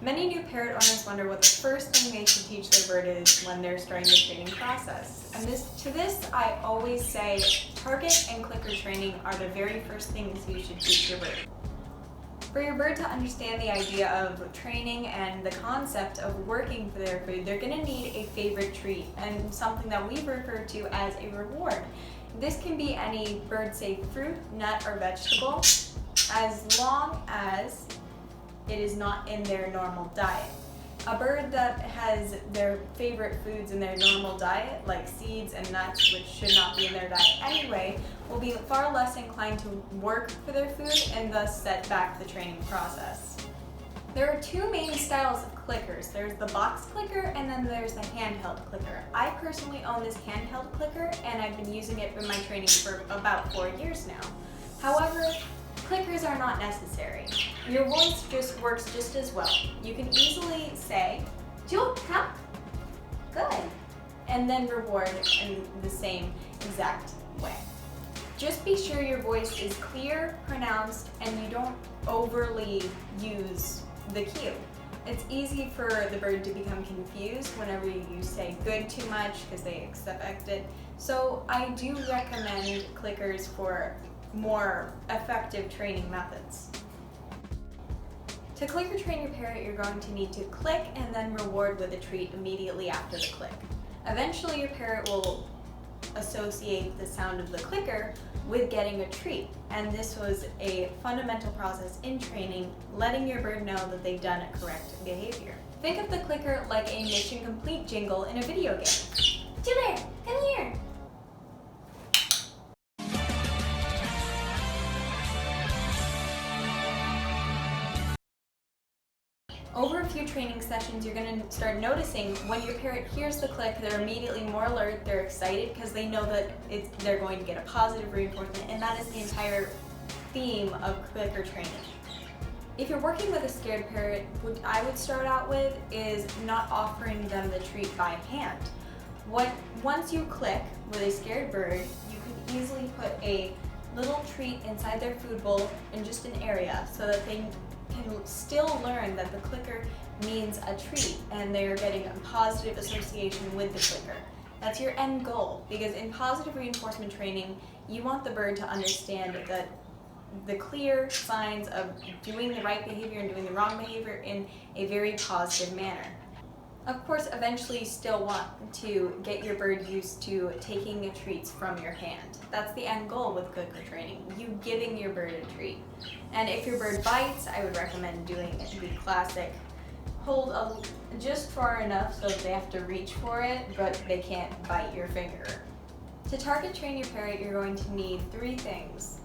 Many new parrot owners wonder what the first thing they should teach their bird is when they're starting the training process. And to this, I always say target and clicker training are the very first things you should teach your bird. For your bird to understand the idea of training and the concept of working for their food, they're going to need a favorite treat and something that we refer to as a reward. This can be any bird-safe fruit, nut, or vegetable, as long as it is not in their normal diet. A bird that has their favorite foods in their normal diet, like seeds and nuts, which should not be in their diet anyway, will be far less inclined to work for their food and thus set back the training process. There are two main styles of clickers. There's the box clicker and then there's the handheld clicker. I personally own this handheld clicker and I've been using it in my training for about 4 years now. However, clickers are not necessary. Your voice just works just as well. You can easily say, "좋다," good, and then reward in the same exact way. Just be sure your voice is clear, pronounced, and you don't overly use the cue. It's easy for the bird to become confused whenever you say good too much because they expect it. So I do recommend clickers for more effective training methods. To clicker train your parrot, you're going to need to click and then reward with a treat immediately after the click. Eventually your parrot will associate the sound of the clicker with getting a treat, and this was a fundamental process in training, letting your bird know that they've done a correct behavior. Think of the clicker like a mission complete jingle in a video game. Jimmer, come here! Over a few training sessions, you're going to start noticing when your parrot hears the click, they're immediately more alert, they're excited because they know that they're going to get a positive reinforcement, and that is the entire theme of clicker training. If you're working with a scared parrot, what I would start out with is not offering them the treat by hand. Once you click with a scared bird, you could easily put a little treat inside their food bowl in just an area so that they can still learn that the clicker means a treat and they're getting a positive association with the clicker. That's your end goal, because in positive reinforcement training, you want the bird to understand that the clear signs of doing the right behavior and doing the wrong behavior in a very positive manner. Of course, eventually you still want to get your bird used to taking treats from your hand. That's the end goal with clicker training, you giving your bird a treat. And if your bird bites, I would recommend doing the classic hold just far enough so that they have to reach for it, but they can't bite your finger. To target train your parrot, you're going to need 3 things.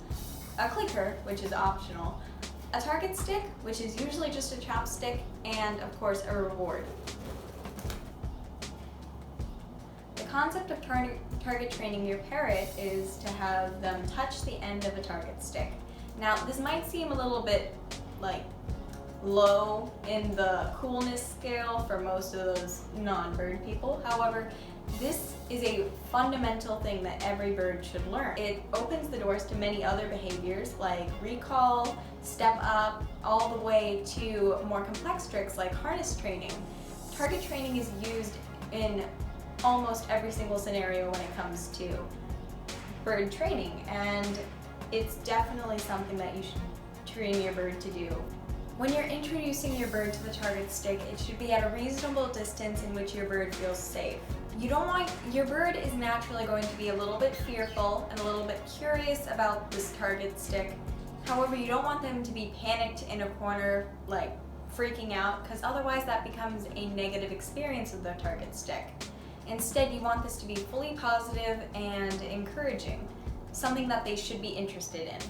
A clicker, which is optional, a target stick, which is usually just a chopstick, and of course a reward. The concept of target training your parrot is to have them touch the end of a target stick. Now, this might seem a little bit low in the coolness scale for most of those non-bird people. However, this is a fundamental thing that every bird should learn. It opens the doors to many other behaviors like recall, step up, all the way to more complex tricks like harness training. Target training is used in almost every single scenario when it comes to bird training, and it's definitely something that you should train your bird to do. When you're introducing your bird to the target stick, it should be at a reasonable distance in which your bird feels safe. Your bird is naturally going to be a little bit fearful and a little bit curious about this target stick. However, you don't want them to be panicked in a corner, like freaking out, because otherwise that becomes a negative experience of the target stick. Instead, you want this to be fully positive and encouraging, something that they should be interested in.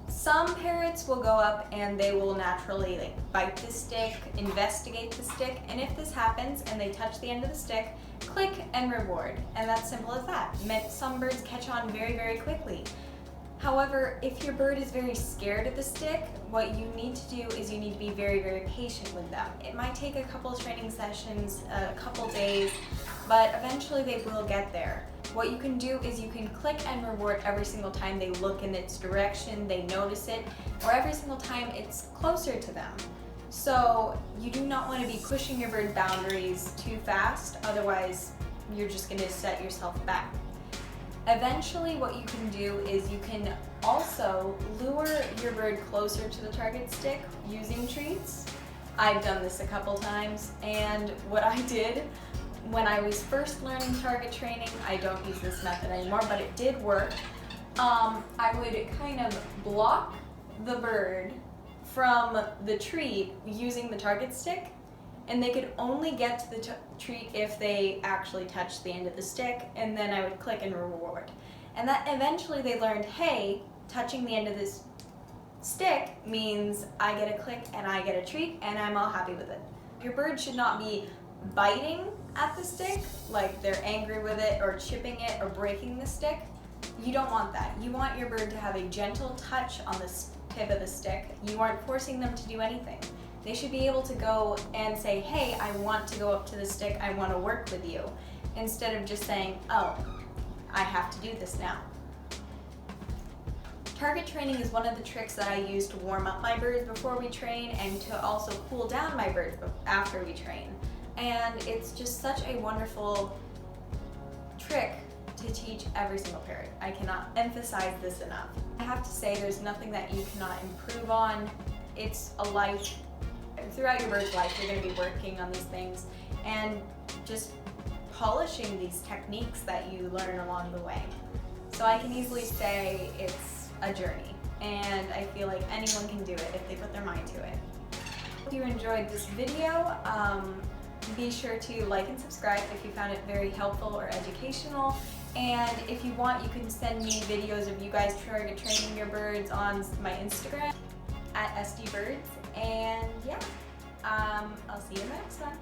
Some parrots will go up and they will naturally bite the stick, investigate the stick, and if this happens and they touch the end of the stick, click and reward, and that's simple as that. Some birds catch on very, very quickly. However, if your bird is very scared of the stick, what you need to do is you need to be very, very patient with them. It might take a couple of training sessions, a couple days, but eventually they will get there. What you can do is you can click and reward every single time they look in its direction, they notice it, or every single time it's closer to them. So you do not want to be pushing your bird boundaries too fast, otherwise you're just going to set yourself back. Eventually what you can do is you can also lure your bird closer to the target stick using treats. I've done this a couple times, and what I did when I was first learning target training, I don't use this method anymore, but it did work. I would kind of block the bird from the treat using the target stick, and they could only get to the treat if they actually touched the end of the stick, and then I would click and reward. And that eventually they learned, hey, touching the end of this stick means I get a click and I get a treat and I'm all happy with it. Your bird should not be biting at the stick, like they're angry with it or chipping it or breaking the stick. You don't want that. You want your bird to have a gentle touch on the tip of the stick. You aren't forcing them to do anything. They should be able to go and say, hey, I want to go up to the stick, I want to work with you, instead of just saying, oh, I have to do this now. Target training is one of the tricks that I use to warm up my birds before we train and to also cool down my birds after we train. And it's just such a wonderful trick to teach every single parrot. I cannot emphasize this enough. I have to say there's nothing that you cannot improve on. It's a life. Throughout your bird's life, you're going to be working on these things and just polishing these techniques that you learn along the way. So I can easily say it's a journey, and I feel like anyone can do it if they put their mind to it. If you enjoyed this video, be sure to like and subscribe if you found it very helpful or educational. And if you want, you can send me videos of you guys target training your birds on my Instagram @SDBirds. And yeah, I'll see you next time.